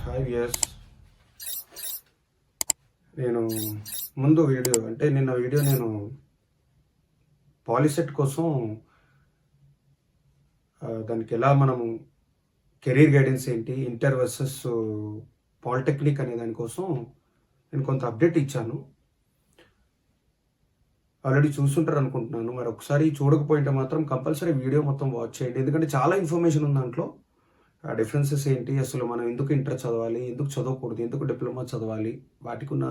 Hi viewers. నేను ముందు video అంటే నిన్న వీడియో నేను పాలిసెట్ కోసం దానికి ఎలా మనము కెరీర్ గైడెన్స్ ఏంటి, ఇంటర్ వర్సెస్ పాలిటెక్నిక్ అనే దానికోసం నేను కొంత అప్డేట్ ఇచ్చాను. ఆల్రెడీ చూస్తుంటారు అనుకుంటున్నాను. మరి ఒకసారి చూడకపోయింటే మాత్రం కంపల్సరీ వీడియో మొత్తం వాచ్ చేయండి, ఎందుకంటే చాలా ఇన్ఫర్మేషన్ ఉంది దాంట్లో. ఆ డిఫరెన్సెస్ ఏంటి, అసలు మనం ఎందుకు ఇంటర్ చదవాలి, ఎందుకు చదవకూడదు, ఎందుకు డిప్లొమా చదవాలి, వాటికి ఉన్న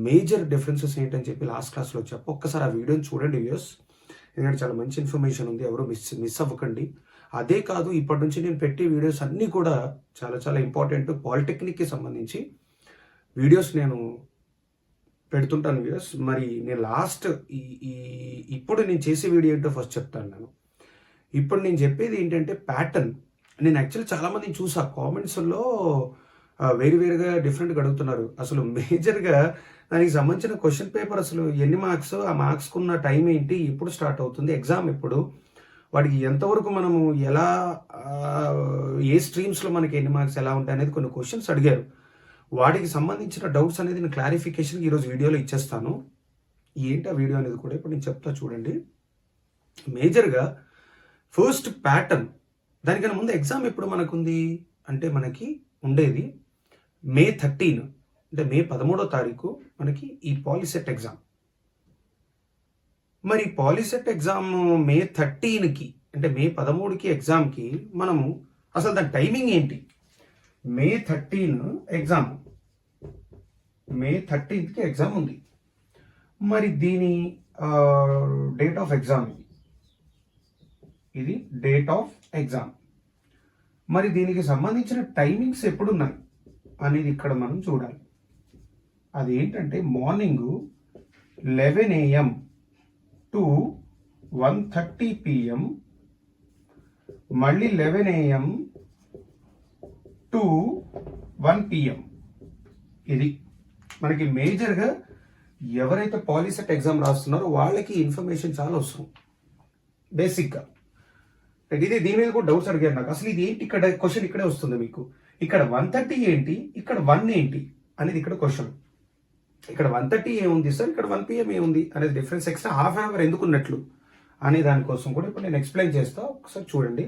మేజర్ డిఫరెన్సెస్ ఏంటని చెప్పి లాస్ట్ క్లాస్లో చెప్పి ఒక్కసారి ఆ వీడియోని చూడండి వ్యూస్, ఎందుకంటే చాలా మంచి ఇన్ఫర్మేషన్ ఉంది, ఎవరు మిస్ అవ్వకండి. అదే కాదు, ఇప్పటి నుంచి నేను పెట్టే వీడియోస్ అన్నీ కూడా చాలా చాలా ఇంపార్టెంట్. పాలిటెక్నిక్కి సంబంధించి వీడియోస్ నేను పెడుతుంటాను వ్యూస్. మరి నేను లాస్ట్ ఇప్పుడు నేను చేసే వీడియో ఏంటో ఫస్ట్ చెప్తాను. ఇప్పుడు నేను చెప్పేది ఏంటంటే ప్యాటర్న్. నేను యాక్చువల్లీ చాలామందిని చూసా కామెంట్స్లో వేరుగా డిఫరెంట్గా అడుగుతున్నారు. అసలు మేజర్గా దానికి సంబంధించిన క్వశ్చన్ పేపర్ అసలు ఎన్ని మార్క్స్, ఆ మార్క్స్కున్న టైం ఏంటి, ఎప్పుడు స్టార్ట్ అవుతుంది, ఎగ్జామ్ ఎప్పుడు, వాటికి ఎంతవరకు మనము ఎలా, ఏ స్ట్రీమ్స్లో మనకి ఎన్ని మార్క్స్ ఎలా ఉంటాయి అనేది కొన్ని క్వశ్చన్స్ అడిగారు. వాటికి సంబంధించిన డౌట్స్ అనేది నేను క్లారిఫికేషన్ ఈరోజు వీడియోలో ఇచ్చేస్తాను. ఏంటి ఆ వీడియో అనేది కూడా ఇప్పుడు నేను చెప్తా చూడండి. మేజర్గా ఫస్ట్ ప్యాటర్న్. దానికన్నా ముందు ఎగ్జామ్ ఎప్పుడు మనకుంది అంటే మనకి ఉండేది May 13, అంటే May 13వ తారీఖు మనకి ఈ పాలిసెట్ ఎగ్జామ్. మరి పాలిసెట్ ఎగ్జామ్ May 13కి అంటే May 13కి ఎగ్జామ్కి మనము అసలు దాని టైమింగ్ ఏంటి? May 13 ఎగ్జామ్, May 13కి ఎగ్జామ్ ఉంది. మరి దీని డేట్ ఆఫ్ ఎగ్జామ్ ఇది డేట్ ఆఫ్ ఎగ్జామ్. మరి దీనికి సంబంధించిన టైమింగ్స్ ఎప్పుడున్నాయి అనేది ఇక్కడ మనం చూడాలి. అది ఏంటంటే మార్నింగ్ 11 AM టు 1:30 PM, మళ్ళీ 11 AM టు 1 PM. ఇది మనకి మేజర్గా ఎవరైతే పాలిసెట్ ఎగ్జామ్ రాస్తున్నారో వాళ్ళకి ఇన్ఫర్మేషన్ చాలా అవసరం బేసిక్గా. ఇది దీని మీద కూడా డౌట్స్ అడిగారు నాకు. అసలు ఇది ఏంటి, ఇక్కడ క్వశ్చన్ ఇక్కడే వస్తుంది మీకు. ఇక్కడ 1:30 ఏంటి, ఇక్కడ 1 ఏంటి అనేది ఇక్కడ క్వశ్చన్. ఇక్కడ 1:30 ఏముంది సార్, ఇక్కడ 1 PM ఏముంది అనేది difference extra half an hour ఎందుకు ఉన్నట్లు అనే దానికోసం కూడా ఇప్పుడు నేను ఎక్స్ప్లెయిన్ చేస్తా. ఒకసారి చూడండి.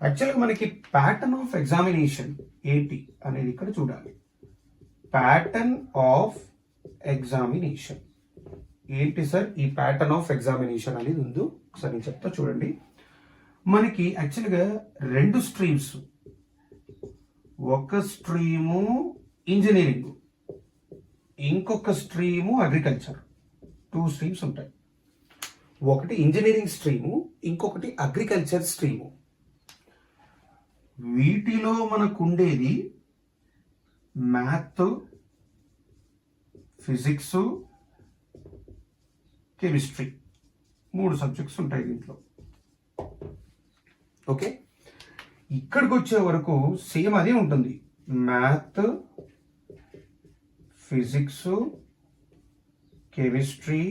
యాక్చువల్గా మనకి ప్యాటర్న్ ఆఫ్ ఎగ్జామినేషన్ ఏంటి అనేది ఇక్కడ చూడాలి. ప్యాటర్న్ ఆఫ్ ఎగ్జామినేషన్ ఏంటి సార్, ఈ ప్యాటర్న్ ఆఫ్ ఎగ్జామినేషన్ అనేది ఉంది. ఒకసారి నేను చెప్తా చూడండి. మనకి యాక్చువల్గా 2 స్ట్రీమ్స్, ఒక స్ట్రీము ఇంజనీరింగ్, ఇంకొక స్ట్రీము అగ్రికల్చర్. 2 స్ట్రీమ్స్ ఉంటాయి. ఒకటి ఇంజనీరింగ్ స్ట్రీము, ఇంకొకటి అగ్రికల్చర్ స్ట్రీము. వీటిలో మనకు ఉండేది మ్యాథ్, ఫిజిక్స్, కెమిస్ట్రీ, 3 సబ్జెక్ట్స్ ఉంటాయి దీంట్లో. ఓకే, ఇక్కడికి వచ్చే వరకు సేమ్ అదే ఉంటుంది. మ్యాథ్, ఫిజిక్స్, కెమిస్ట్రీ,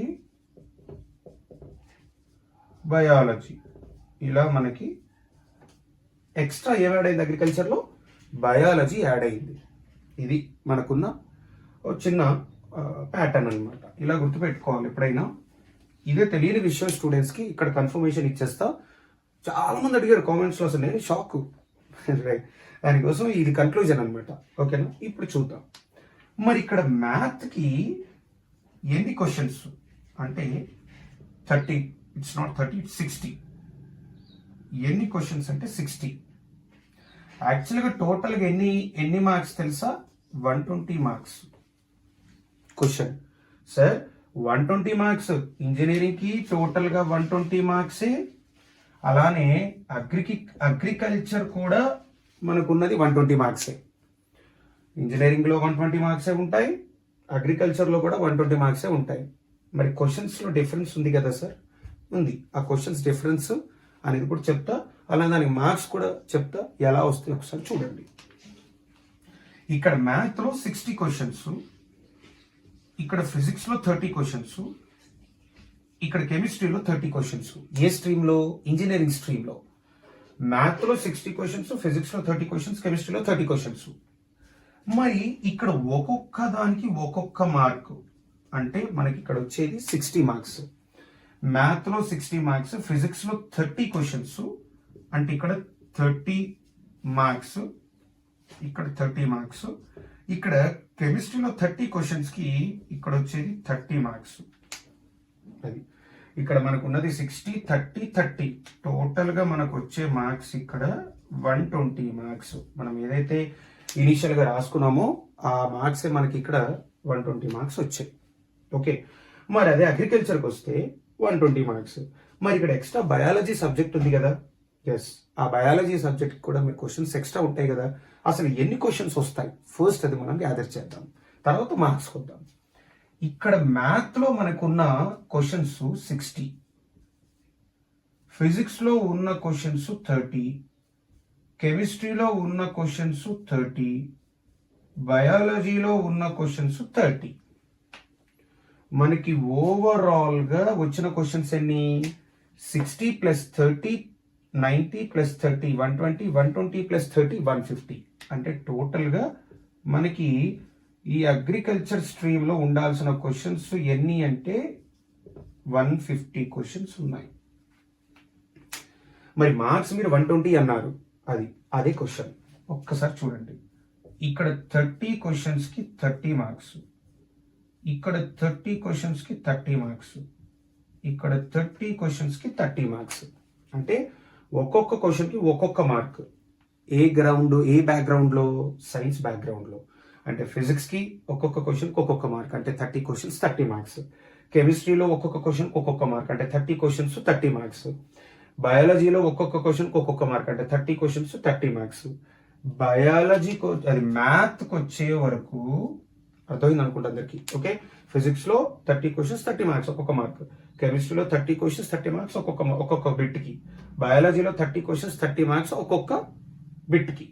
బయాలజీ, ఇలా మనకి ఎక్స్ట్రా ఏం యాడ్ అయింది, అగ్రికల్చర్లో బయాలజీ యాడ్ అయింది. ఇది మనకున్న చిన్న ప్యాటర్న్ అనమాట. ఇలా గుర్తుపెట్టుకోవాలి ఎప్పుడైనా. ఇదే తెలియని విషయం స్టూడెంట్స్కి ఇక్కడ కన్ఫర్మేషన్ ఇచ్చేస్తా. చాలా మంది అడిగారు కామెంట్స్లో, అసలు నేను షాక్. దానికోసం ఇది కన్క్లూజన్ అనమాట. ఓకేనా, ఇప్పుడు చూద్దాం. మరి ఇక్కడ మ్యాథ్కి ఎన్ని క్వశ్చన్స్ అంటే 30, ఇట్స్ నాట్ 30, ఇట్స్ 60. ఎన్ని క్వశ్చన్స్ అంటే 60. యాక్చువల్గా టోటల్గా ఎన్ని మార్క్స్ తెలుసా? 120 మార్క్స్ క్వశ్చన్. సార్ 120 మార్క్స్ ఇంజనీరింగ్కి టోటల్గా 120 మార్క్సే. అలానే అగ్రికల్చర్ కూడా మనకున్నది 120 మార్క్సే. ఇంజనీరింగ్లో 120 మార్క్సే ఉంటాయి, అగ్రికల్చర్లో కూడా 120 మార్క్సే ఉంటాయి. మరి క్వశ్చన్స్లో డిఫరెన్స్ ఉంది కదా సార్, ఉంది. ఆ క్వశ్చన్స్ డిఫరెన్స్ అనేది కూడా చెప్తా, అలానే దానికి మార్క్స్ కూడా చెప్తా ఎలా వస్తాయి ఒకసారి చూడండి. ఇక్కడ మ్యాథ్లో 60 క్వశ్చన్స్, ఇక్కడ ఫిజిక్స్లో 30 క్వశ్చన్స్, ఇక్కడ కెమిస్ట్రీలో 30 క్వశ్చన్స్. ఏ స్ట్రీమ్లో? ఇంజనీరింగ్ స్ట్రీమ్లో. మ్యాథ్లో 60 క్వశ్చన్స్, ఫిజిక్స్లో 30 క్వశ్చన్స్, కెమిస్ట్రీలో 30 క్వశ్చన్స్. మరి ఇక్కడ ఒక్కొక్క దానికి ఒక్కొక్క మార్కు, అంటే మనకి ఇక్కడ వచ్చేది 60 మార్క్స్. మ్యాథ్లో 60 మార్క్స్, ఫిజిక్స్లో 30 క్వశ్చన్స్, అంటే ఇక్కడ 30 మార్క్స్, ఇక్కడ 30 మార్క్స్, ఇక్కడ కెమిస్ట్రీలో 30 క్వశ్చన్స్కి ఇక్కడ వచ్చేది 30 మార్క్స్. అది ఇక్కడ మనకు ఉన్నది 60, 30, 30. టోటల్గా మనకు వచ్చే మార్క్స్ ఇక్కడ 120 మార్క్స్. మనం ఏదైతే ఇనిషియల్గా రాసుకున్నామో ఆ మార్క్స్ మనకి ఇక్కడ 120 మార్క్స్ వచ్చాయి. ఓకే, మరి అదే అగ్రికల్చర్కి వస్తే 120 మార్క్స్. మరి ఇక్కడ ఎక్స్ట్రా బయాలజీ సబ్జెక్ట్ ఉంది కదా, ఎస్, ఆ బయాలజీ సబ్జెక్ట్ కూడా మీరు క్వశ్చన్స్ ఎక్స్ట్రా ఉంటాయి కదా. అసలు ఎన్ని క్వశ్చన్స్ వస్తాయి ఫస్ట్ అది మనం గ్యాదర్ చేద్దాం, తర్వాత మార్క్స్ కొద్దాం. ఇక్కడ మ్యాథ్లో మనకున్న క్వశ్చన్స్ 60, ఫిజిక్స్లో ఉన్న క్వశ్చన్స్ 30, కెమిస్ట్రీలో ఉన్న క్వశ్చన్స్ 30, బయాలజీలో ఉన్న క్వశ్చన్స్ 30. మనకి ఓవరాల్గా వచ్చిన క్వశ్చన్స్ ఎన్ని? 60 + 30, 90 + 30, 120, 120 + 30, 150. అంటే టోటల్గా మనకి ఈ అగ్రికల్చర్ స్ట్రీమ్లో ఉండాల్సిన క్వశ్చన్స్ ఎన్ని అంటే 150 క్వశ్చన్స్ ఉన్నాయి. మరి మార్క్స్ మీరు 120 అన్నారు, అదే క్వశ్చన్ ఒక్కసారి చూడండి. ఇక్కడ 30 క్వశ్చన్స్కి 30 మార్క్స్, ఇక్కడ 30 క్వశ్చన్స్కి 30 మార్క్స్, ఇక్కడ 30 క్వశ్చన్స్కి 30 మార్క్స్. అంటే ఒక్కొక్క క్వశ్చన్కి ఒక్కొక్క మార్క్. ఏ బ్యాక్గ్రౌండ్లో? సైన్స్ బ్యాక్గ్రౌండ్లో. అంటే ఫిజిక్స్కి ఒక్కొక్క క్వశ్చన్కి ఒక్కొక్క మార్క్, అంటే 30 క్వశ్చన్స్ 30 మార్క్స్. కెమిస్ట్రీలో ఒక్కొక్క క్వశ్చన్కి ఒక్కొక్క మార్క్, అంటే 30 క్వశ్చన్స్ 30 మార్క్స్. బయాలజీలో ఒక్కొక్క క్వశ్చన్కి ఒక్కొక్క మార్క్, అంటే 30 క్వశ్చన్స్ 30 మార్క్స్. బయాలజీకి అది మ్యాథ్కి వచ్చే వరకు అర్థమైంది అనుకుంటా అందరికి. ఓకే, ఫిజిక్స్లో 30 క్వశ్చన్స్ 30 మార్క్స్ ఒక్కొక్క మార్క్, కెమిస్ట్రీలో 30 క్వశ్చన్స్ 30 మార్క్స్ ఒక్కొక్క బిట్కి, బయాలజీలో 30 క్వశ్చన్స్ 30 మార్క్స్ ఒక్కొక్క బిట్కి.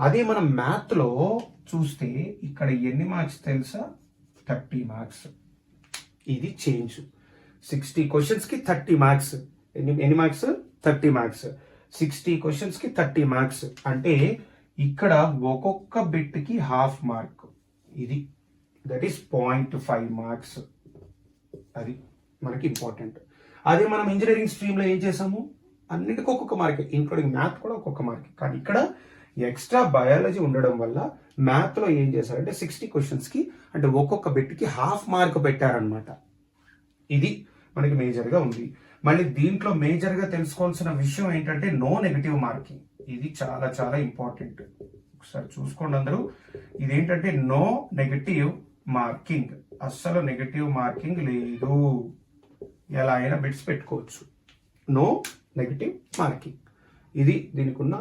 అదే మనం మ్యాథ్లో చూస్తే ఇక్కడ ఎన్ని మార్క్స్ తెలుసా? 30 మార్క్స్. ఇది చేంజ్. 60 క్వశ్చన్స్కి 30 మార్క్స్. ఎన్ని మార్క్స్? 30 మార్క్స్. 60 క్వశ్చన్స్కి 30 మార్క్స్ అంటే ఇక్కడ ఒక్కొక్క బిట్కి హాఫ్ మార్క్. ఇది దట్ ఈస్ 0.5 మార్క్స్. అది మనకి ఇంపార్టెంట్. అదే మనం ఇంజనీరింగ్ స్ట్రీమ్లో ఏం చేసాము? అన్నిటికీ ఒక్కొక్క మార్క్, ఇంక్లూడింగ్ మ్యాథ్ కూడా ఒక్కొక్క మార్క్. కానీ ఇక్కడ ఎక్స్ట్రా బయాలజీ ఉండడం వల్ల మ్యాథ్లో ఏం చేశారంటే 60 క్వశ్చన్స్కి అంటే ఒక్కొక్క బిట్కి హాఫ్ మార్క్ పెట్టారనమాట. ఇది మనకి మేజర్గా ఉంది. మళ్ళీ దీంట్లో మేజర్గా తెలుసుకోవాల్సిన విషయం ఏంటంటే నో నెగటివ్ మార్కింగ్. ఇది చాలా చాలా ఇంపార్టెంట్. ఒకసారి చూసుకోండి అందరూ. ఇదేంటంటే నో నెగటివ్ మార్కింగ్. అస్సలు నెగటివ్ మార్కింగ్ లేదు. ఎలా అయినా బిట్స్ పెట్టుకోవచ్చు. No negative marking. ఇది దీనికి ఉన్న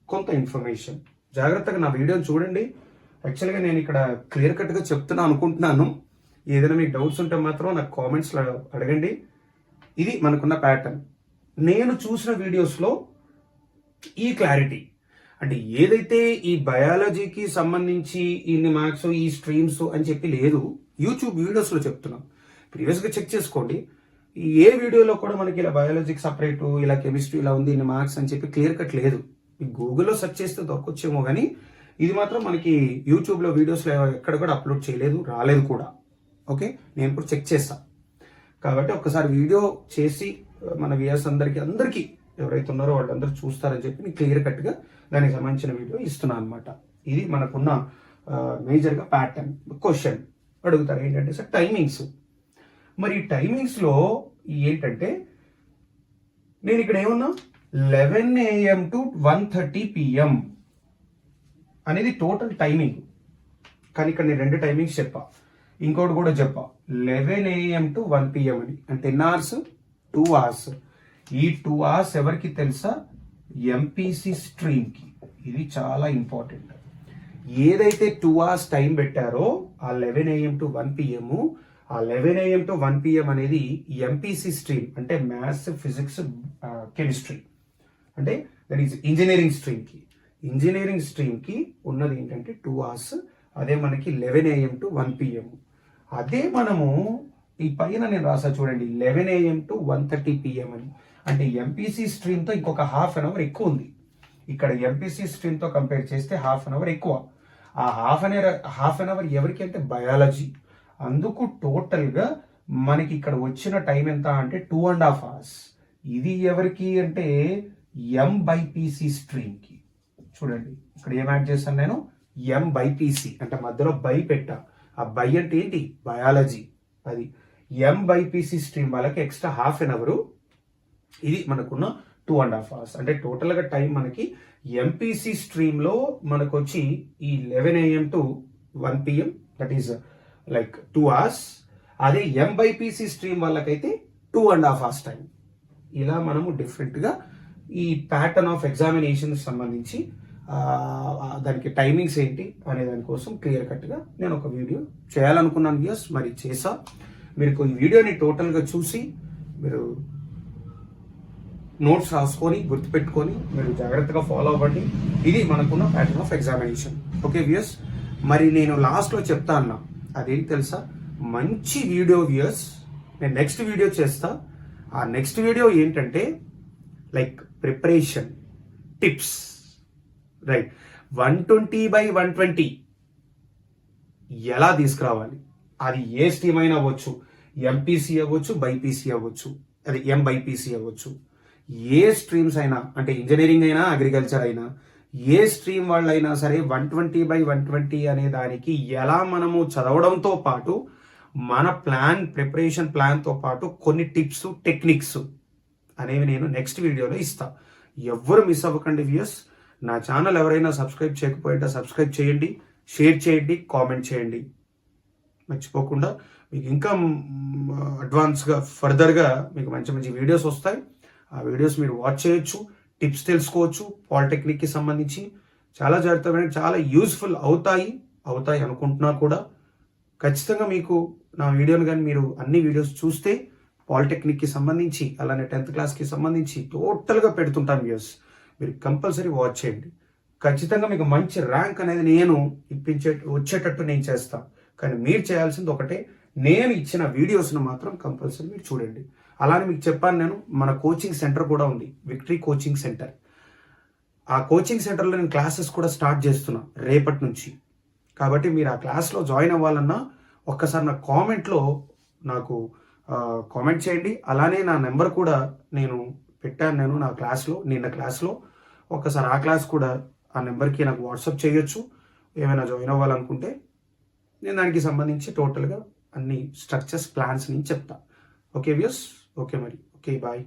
కొంత ఇన్ఫర్మేషన్. జాగ్రత్తగా నా వీడియోని చూడండి. యాక్చువల్గా నేను ఇక్కడ క్లియర్ కట్గా చెప్తున్నా అనుకుంటున్నాను. ఏదైనా మీకు డౌట్స్ ఉంటే మాత్రం నాకు కామెంట్స్లో అడగండి. ఇది మనకున్న ప్యాటర్న్. నేను చూసిన వీడియోస్లో ఈ క్లారిటీ అంటే ఏదైతే ఈ బయాలజీకి సంబంధించి ఇన్ని మార్క్స్ ఈ స్ట్రీమ్స్ అని చెప్పి లేదు, యూట్యూబ్ వీడియోస్లో చెప్తున్నాం. ప్రీవియస్గా చెక్ చేసుకోండి. ఏ వీడియోలో కూడా మనకి ఇలా బయాలజీకి సపరేటు, ఇలా కెమిస్ట్రీ ఇలా ఉంది ఇన్ని మార్క్స్ అని చెప్పి క్లియర్ కట్ లేదు. గూగుల్లో సెర్చ్ చేస్తే దొరకొచ్చేమో కానీ ఇది మాత్రం మనకి యూట్యూబ్లో వీడియోస్లో ఎక్కడ కూడా అప్లోడ్ చేయలేదు, రాలేదు కూడా. ఓకే, నేను ఇప్పుడు చెక్ చేస్తాను. కాబట్టి ఒక్కసారి వీడియో చేసి మన వ్యూయర్స్ అందరికీ ఎవరైతే ఉన్నారో వాళ్ళందరూ చూస్తారని చెప్పి నేను క్లియర్ కట్గా దానికి సంబంధించిన వీడియో ఇస్తున్నాను అనమాట. ఇది మనకున్న మేజర్గా ప్యాటర్న్. క్వశ్చన్ అడుగుతారు ఏంటంటే సార్ టైమింగ్స్. మరి టైమింగ్స్లో ఏంటంటే నేను ఇక్కడ ఏమన్నా 11 AM to 1:30 PM అనేది టోటల్ టైమింగ్. కానీ ఇక్కడ నేను 2 టైమింగ్స్ చెప్పా, ఇంకోటి కూడా చెప్పా. 11 AM to 1 PM అని, అంటే 10 hours 2 hours. ఈ 2 hours ఎవరికి తెలుసా? ఎంపీసీ స్ట్రీమ్కి. ఇది చాలా ఇంపార్టెంట్. ఏదైతే 2 hours టైం పెట్టారో ఆ 11 AM to 1 PM, ఆ 11 AM to 1 PM అనేది ఎంపీసీ స్ట్రీమ్, అంటే మ్యాథ్స్, ఫిజిక్స్, కెమిస్ట్రీ, అంటే దట్ ఈస్ ఇంజనీరింగ్ స్ట్రీమ్కి. ఇంజనీరింగ్ స్ట్రీమ్కి ఉన్నది ఏంటంటే 2 hours. అదే మనకి 11 AM to 1 PM. అదే మనము ఈ పైన నేను రాసా చూడండి 11 AM to 1:30 PM అని, అంటే ఎంపీసీ స్ట్రీమ్తో ఇంకొక హాఫ్ అన్ అవర్ ఎక్కువ ఉంది. ఇక్కడ ఎంపీసీ స్ట్రీమ్తో కంపేర్ చేస్తే హాఫ్ అన్ అవర్ ఎక్కువ. ఆ హాఫ్ అన్ అవర్ ఎవరికి అంటే బయాలజీ. అందుకు టోటల్గా మనకి ఇక్కడ వచ్చిన టైం ఎంత అంటే 2.5 hours. ఇది ఎవరికి అంటే ఎంబైపీసీ స్ట్రీమ్కి. చూడండి ఇక్కడ ఏం యాడ్ చేశాను నేను, ఎంబైపీసీ అంటే మధ్యలో బై పెట్టా. ఆ బై అంటే ఏంటి, బయాలజీ. అది ఎంబైపీసీ స్ట్రీమ్ వాళ్ళకి ఎక్స్ట్రా హాఫ్-అన్-అవర్. ఇది మనకున్న 2.5 hours. అంటే టోటల్గా టైం మనకి ఎంపీసీ స్ట్రీమ్లో మనకు వచ్చి ఈ 11 AM to 1 PM, that is like 2 hours. అదే ఎంబైపీసీ స్ట్రీమ్ వాళ్ళకైతే 2.5 hours టైం. ఇలా మనము డిఫరెంట్గా ఈ ప్యాటర్న్ ఆఫ్ ఎగ్జామినేషన్ సంబంధించి దానికి టైమింగ్స్ ఏంటి అనే దానికోసం క్లియర్ కట్గా నేను ఒక వీడియో చేయాలనుకున్నాను. ఎస్, మరి చేసా. మీరు ఈ వీడియోని టోటల్గా చూసి మీరు నోట్స్ రాసుకొని గుర్తుపెట్టుకొని మీరు జాగ్రత్తగా ఫాలో అవ్వండి. ఇది మనకున్న pattern of examination. Okay viewers, మరి నేను లాస్ట్లో చెప్తా అన్నా, అదేంటి తెలుసా, మంచి వీడియో వ్యూయర్స్ నేను నెక్స్ట్ వీడియో చేస్తా. ఆ నెక్స్ట్ వీడియో ఏంటంటే లైక్ ప్రిపరేషన్ టిప్స్, రైట్, 120/120 ఎలా తీసుకురావాలి. అది ఏ స్ట్రీమ్ అయినా అవ్వచ్చు, ఎంపీసీ అవ్వచ్చు, బైపీసీ అవ్వచ్చు, అది ఎంబైపీసీ అవ్వచ్చు. ఏ స్ట్రీమ్స్ అయినా, అంటే ఇంజనీరింగ్ అయినా అగ్రికల్చర్ అయినా, ఏ స్ట్రీమ్ వాళ్ళైనా సరే 120/120 అనే దానికి ఎలా మనము చదవడంతో పాటు మన ప్రిపరేషన్ ప్లాన్తో పాటు కొన్ని టిప్స్ టెక్నిక్స్ అనేవి నేను నెక్స్ట్ వీడియోలో ఇస్తా. ఎవ్వరు మిస్ అవ్వకండి వ్యూయర్స్. నా ఛానల్ ఎవరైనా సబ్స్క్రైబ్ చేయకపోయింటే సబ్స్క్రైబ్ చేయండి, షేర్ చేయండి, కామెంట్ చేయండి. మర్చిపోకుండా మీకు ఇంకా అడ్వాన్స్గా ఫర్దర్గా మీకు మంచి మంచి వీడియోస్ వస్తాయి. ఆ వీడియోస్ మీరు వాచ్ చేయొచ్చు, టిప్స్ తెలుసుకోవచ్చు. పాలిటెక్నిక్కి సంబంధించి చాలా జాగ్రత్తగా, చాలా యూస్ఫుల్ అవుతాయి అనుకుంటున్నా కూడా. ఖచ్చితంగా మీకు నా వీడియోని కానీ మీరు అన్ని వీడియోస్ చూస్తే పాలిటెక్నిక్కి సంబంధించి అలానే 10th క్లాస్కి సంబంధించి టోటల్గా పెడుతుంటాను వ్యూస్. మీరు కంపల్సరీ వాచ్ చేయండి. ఖచ్చితంగా మీకు మంచి ర్యాంక్ అనేది నేను వచ్చేటట్టు నేను చేస్తాను. కానీ మీరు చేయాల్సింది ఒకటే, నేను ఇచ్చిన వీడియోస్ను మాత్రం కంపల్సరీ మీరు చూడండి. అలానే మీకు చెప్పాను, నేను మన కోచింగ్ సెంటర్ కూడా ఉంది, విక్టరీ కోచింగ్ సెంటర్. ఆ కోచింగ్ సెంటర్లో నేను క్లాసెస్ కూడా స్టార్ట్ చేస్తున్నా రేపటి నుంచి. కాబట్టి మీరు ఆ క్లాస్లో జాయిన్ అవ్వాలన్నా ఒక్కసారి నా కామెంట్లో నాకు కామెంట్ చేయండి. అలానే నా నెంబర్ కూడా నేను పెట్టాను, నేను నా క్లాస్లో నిన్న క్లాస్లో. ఒక్కసారి ఆ క్లాస్ కూడా ఆ నెంబర్కి నాకు వాట్సాప్ చేయొచ్చు. ఏమైనా జాయిన్ అవ్వాలనుకుంటే నేను దానికి సంబంధించి టోటల్గా అన్ని స్ట్రక్చర్స్, ప్లాన్స్ నేను చెప్తా. ఓకే వ్యూస్, ఓకే మరి, ఓకే బాయ్.